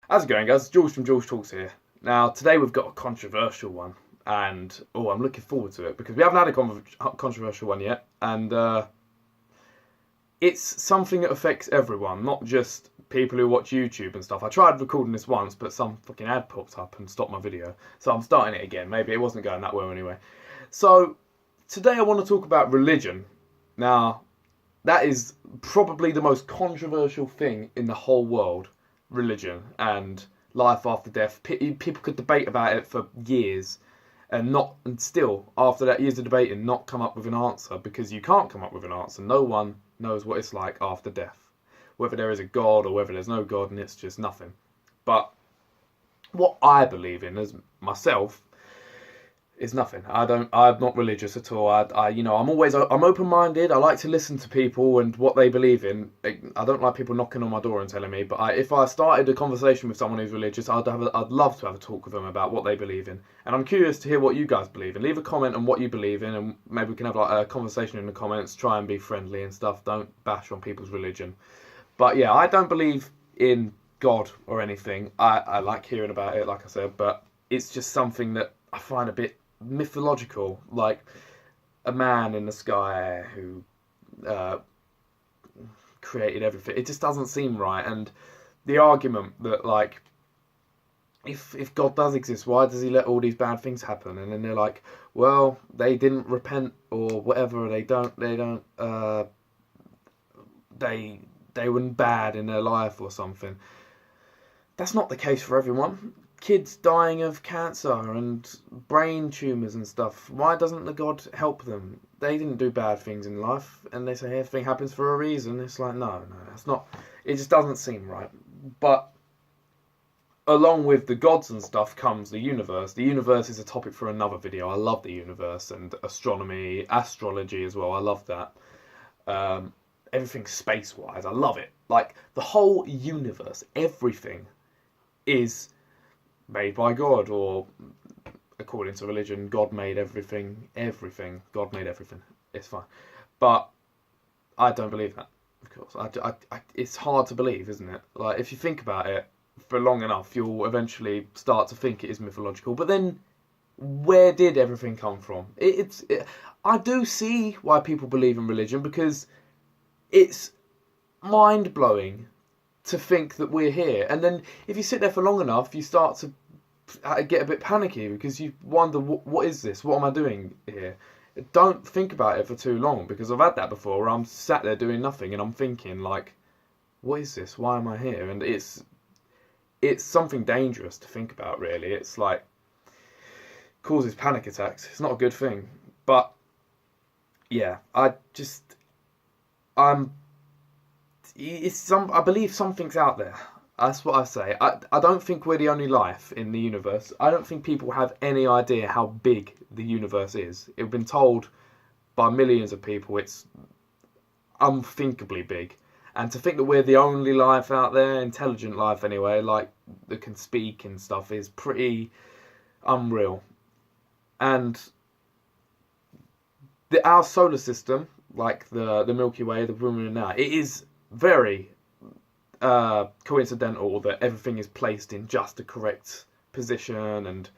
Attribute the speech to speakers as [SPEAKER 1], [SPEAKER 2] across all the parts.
[SPEAKER 1] How's it going, guys? George from George Talks here. Now, today we've got a controversial one, and I'm looking forward to it because we haven't had a controversial one yet, and it's something that affects everyone, not just people who watch YouTube and stuff. I tried recording this once, but some fucking ad popped up and stopped my video, so I'm starting it again. Maybe it wasn't going that well anyway. So, today I want to talk about religion. Now, that is probably the most controversial thing in the whole world. Religion and life after death. People could debate about it for years and still after that years of debating not come up with an answer, because you can't come up with an answer. No one knows what it's like after death, whether there is a God or whether there's no God, and it's just nothing. But what I believe in as myself is nothing. I'm not religious at all. I'm open-minded. I like to listen to people and what they believe in. I don't like people knocking on my door and telling me. But if I started a conversation with someone who's religious, I'd love to have a talk with them about what they believe in. And I'm curious to hear what you guys believe in. Leave a comment on what you believe in, and maybe we can have like a conversation in the comments. Try and be friendly and stuff. Don't bash on people's religion. But yeah, I don't believe in God or anything. I like hearing about it, like I said, but it's just something that I find a bit mythological, like a man in the sky who created everything. It just doesn't seem right. And the argument that, like, if God does exist, why does he let all these bad things happen? And then they're like, well, they didn't repent or whatever. They were bad in their life or something. That's not the case for everyone. Kids dying of cancer and brain tumours and stuff. Why doesn't the God help them? They didn't do bad things in life, and they say everything happens for a reason. It's like, no, that's not. It just doesn't seem right. But along with the gods and stuff comes the universe. The universe is a topic for another video. I love the universe and astronomy, astrology as well. I love that. Everything space-wise, I love it. Like, the whole universe, everything is made by God, or according to religion, God made everything. God made everything. It's fine. But I don't believe that, of course. It's hard to believe, isn't it? Like, if you think about it for long enough, you'll eventually start to think it is mythological. But then, where did everything come from? I do see why people believe in religion, because it's mind-blowing to think that we're here. And then if you sit there for long enough, you start to get a bit panicky, because you wonder, what is this? What am I doing here? Don't think about it for too long, because I've had that before where I'm sat there doing nothing and I'm thinking, like, what is this? Why am I here? And it's something dangerous to think about, really. It's like, causes panic attacks. It's not a good thing. But yeah, I believe something's out there. That's what I say. I don't think we're the only life in the universe. I don't think people have any idea how big the universe is. It's been told by millions of people it's unthinkably big. And to think that we're the only life out there, intelligent life anyway, like, that can speak and stuff, is pretty unreal. And our solar system, like the Milky Way, the Room now, it is very coincidental that everything is placed in just the correct position, and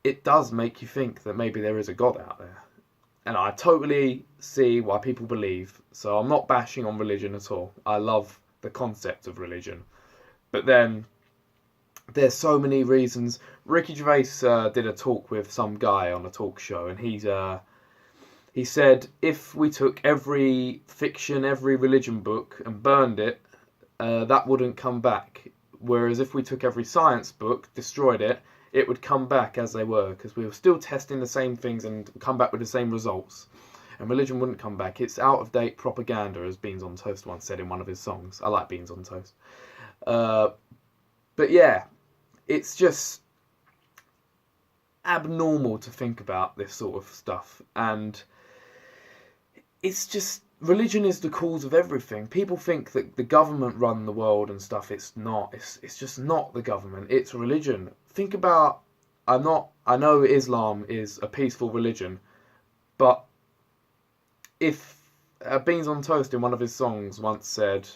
[SPEAKER 1] it does make you think that maybe there is a God out there. And I totally see why people believe, so I'm not bashing on religion at all. I love the concept of religion. But then there's so many reasons. Ricky Gervais did a talk with some guy on a talk show, and he said, if we took every fiction, every religion book and burned it, that wouldn't come back. Whereas if we took every science book, destroyed it, it would come back as they were, because we were still testing the same things and come back with the same results. And religion wouldn't come back. It's out-of-date propaganda, as Beans on Toast once said in one of his songs. I like Beans on Toast. But yeah, it's just abnormal to think about this sort of stuff. And it's just, religion is the cause of everything. People think that the government run the world and stuff. It's not. It's just not the government. It's religion. Think about, I know Islam is a peaceful religion, but if Beans on Toast in one of his songs once said,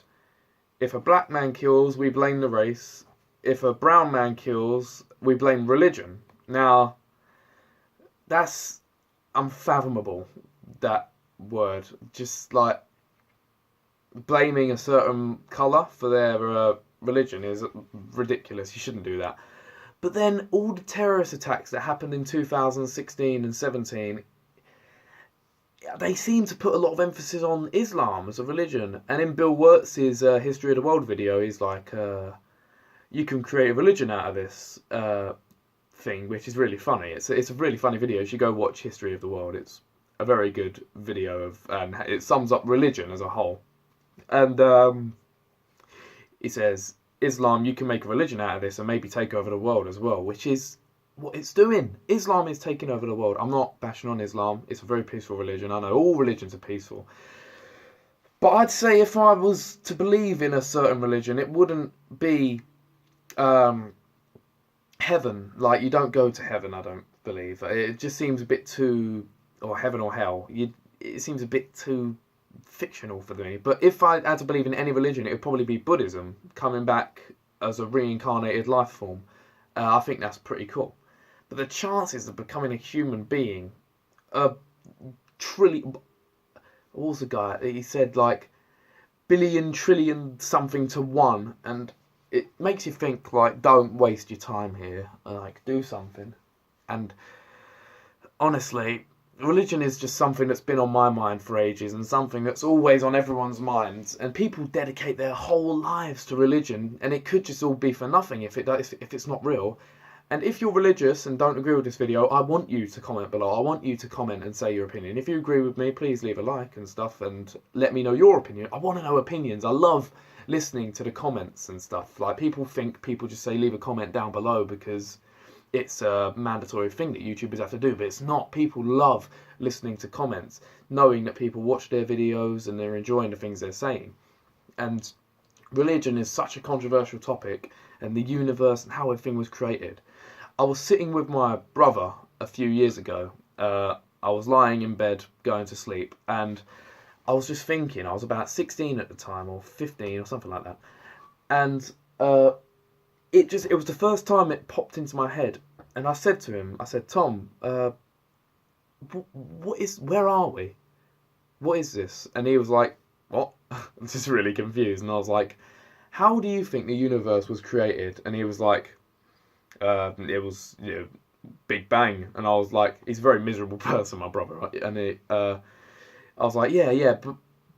[SPEAKER 1] if a black man kills, we blame the race. if a brown man kills, we blame religion. Now, that's unfathomable, that word. Just like blaming a certain colour for their religion is ridiculous. You shouldn't do that. But then all the terrorist attacks that happened in 2016 and 17, they seem to put a lot of emphasis on Islam as a religion. And in Bill Wurtz's History of the World video, he's like, you can create a religion out of this thing, which is really funny. It's a really funny video. You should go watch History of the World. It's a very good video and it sums up religion as a whole. And he says, Islam, you can make a religion out of this and maybe take over the world as well, which is what it's doing. Islam is taking over the world. I'm not bashing on Islam. It's a very peaceful religion. I know all religions are peaceful. But I'd say if I was to believe in a certain religion, it wouldn't be heaven. Like, you don't go to heaven, I don't believe. It just seems a bit too, or heaven or hell. It seems a bit too fictional for me. But if I had to believe in any religion, it would probably be Buddhism, coming back as a reincarnated life form. I think that's pretty cool. But the chances of becoming a human being, trillion. What was the guy? He said like billion, trillion, something to one, and it makes you think like, don't waste your time here. Like, do something. And honestly, religion is just something that's been on my mind for ages and something that's always on everyone's minds. And people dedicate their whole lives to religion, and it could just all be for nothing if it's not real. And if you're religious and don't agree with this video, I want you to comment below. I want you to comment and say your opinion. If you agree with me, please leave a like and stuff and let me know your opinion. I want to know opinions. I love listening to the comments and stuff. Like, people think people just say leave a comment down below because it's a mandatory thing that YouTubers have to do, but it's not. People love listening to comments, knowing that people watch their videos and they're enjoying the things they're saying. And religion is such a controversial topic, and the universe and how everything was created. I was sitting with my brother a few years ago. I was lying in bed going to sleep, and I was just thinking. I was about 16 at the time, or 15 or something like that, and it was the first time it popped into my head. And I said to him, I said, Tom, where are we? What is this? And he was like, what? I'm just really confused. And I was like, how do you think the universe was created? And he was like, it was, Big Bang. And I was like, he's a very miserable person, my brother, right? And I was like, yeah, but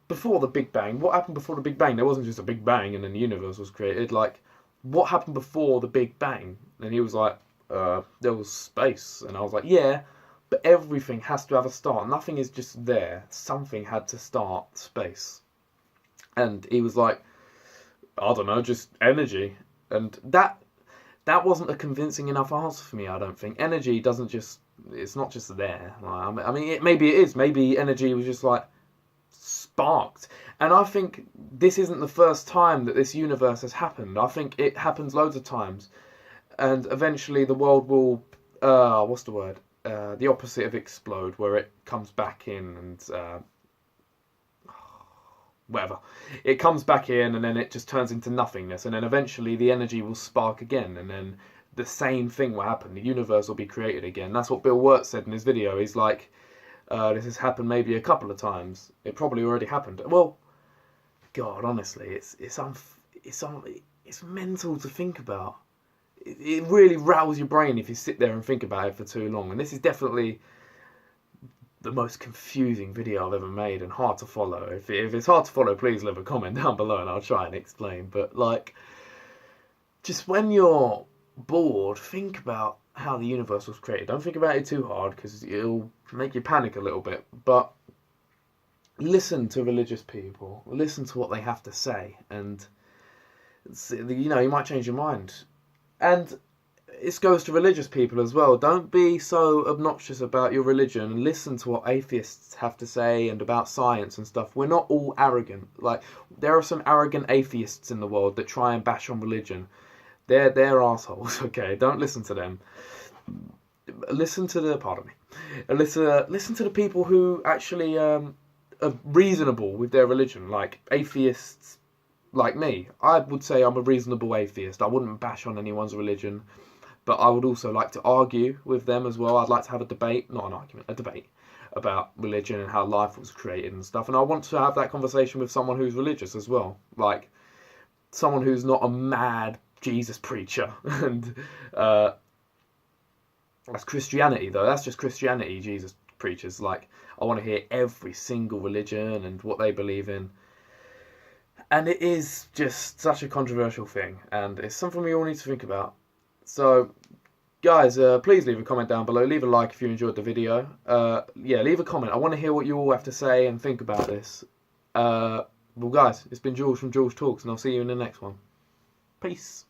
[SPEAKER 1] before the Big Bang, what happened before the Big Bang? There wasn't just a Big Bang and then the universe was created. Like, what happened before the Big Bang? And he was like, there was space. And I was like, yeah, but everything has to have a start. Nothing is just there. Something had to start space. And he was like, I don't know, just energy. And that wasn't a convincing enough answer for me, I don't think. Energy doesn't just, it's not just there. Like, I mean, maybe it is. Maybe energy was just like sparked. And I think this isn't the first time that this universe has happened. I think it happens loads of times. And eventually the world will, what's the word? The opposite of explode, where it comes back in and, whatever. It comes back in and then it just turns into nothingness. And then eventually the energy will spark again. And then the same thing will happen. The universe will be created again. That's what Bill Wirtz said in his video. He's like, this has happened maybe a couple of times. It probably already happened. Well, God, honestly, it's mental to think about. It really rattles your brain if you sit there and think about it for too long. And this is definitely the most confusing video I've ever made and hard to follow. If it's hard to follow, please leave a comment down below and I'll try and explain. But like, just when you're bored, think about how the universe was created. Don't think about it too hard because it'll make you panic a little bit. But listen to religious people. Listen to what they have to say, and you might change your mind. And this goes to religious people as well. Don't be so obnoxious about your religion. Listen to what atheists have to say and about science and stuff. We're not all arrogant. Like, there are some arrogant atheists in the world that try and bash on religion. They're assholes, okay? Don't listen to them. Listen to listen to the people who actually are reasonable with their religion, like atheists, like me. I would say I'm a reasonable atheist. I wouldn't bash on anyone's religion, but I would also like to argue with them as well. I'd like to have a debate, not an argument, a debate about religion and how life was created and stuff. And I want to have that conversation with someone who's religious as well, like someone who's not a mad Jesus preacher. And that's Christianity, though. That's just Christianity, Jesus preachers. Like, I want to hear every single religion and what they believe in. And it is just such a controversial thing, and it's something we all need to think about. So, guys, please leave a comment down below. Leave a like if you enjoyed the video. Yeah, leave a comment. I want to hear what you all have to say and think about this. Well, guys, it's been George from George Talks, and I'll see you in the next one. Peace.